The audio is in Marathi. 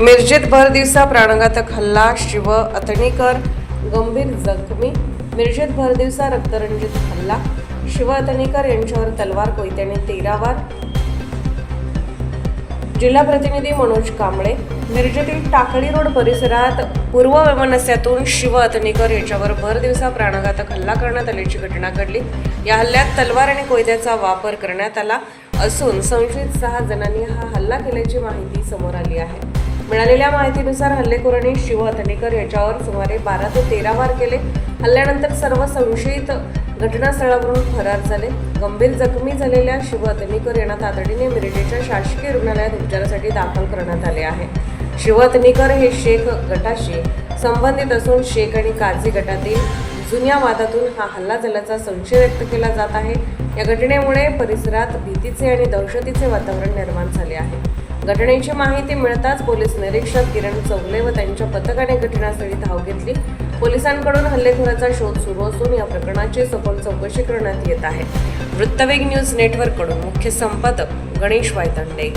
मिरजेत भर दिवसा प्राणघातक हल्ला, शिव अतणीकर गंभीर जखमी. मिरजेत भर दिवसा रक्तरंजित हल्ला, शिव अतणीकर यांच्यावर तलवार कोयत्याने 13 वार. जिल्हा प्रतिनिधी मनोज कांबळे. मिरजेतील टाकळी रोड परिसरात पूर्व वैमनस्यातून शिव अतणीकर यांच्यावर भर दिवसा प्राणघातक हल्ला करण्यात आल्याची घटना घडली. या हल्ल्यात तलवार आणि कोयत्याचा वापर करण्यात आला असून संशयित 6 जणांनी हा हल्ला केल्याची माहिती समोर आली आहे. मिळालेल्या माहितीनुसार हल्लेखोरांनी शिव अतणीकर याच्यावर सुमारे 12 ते 13 वार केले. हल्ल्यानंतर सर्व संशयित घटनास्थळावरून फरार झाले. गंभीर जखमी झालेल्या शिव अतणीकर यांना तातडीने मिरजेच्या शासकीय रुग्णालयात उपचारासाठी दाखल करण्यात आले आहे. शिव अतणीकर हे शेख गटाशी संबंधित असून शेख आणि काझी गटातील जुन्या वादातून हा हल्ला झाल्याचा संशय व्यक्त केला जात आहे. या घटनेमुळे परिसरात भीतीचे आणि दहशतीचे वातावरण निर्माण झाले आहे. घटनेची माहिती मिळताच पोलीस निरीक्षक किरण चौगले व त्यांच्या पथकाने घटनास्थळी धाव घेतली. पोलिसांकडून हल्लेखोराचा शोध सुरू असून या प्रकरणाची सखोल चौकशी करण्यात येत आहे. वृत्तवेग न्यूज नेटवर्ककडून मुख्य संपादक गणेश वायतंडे.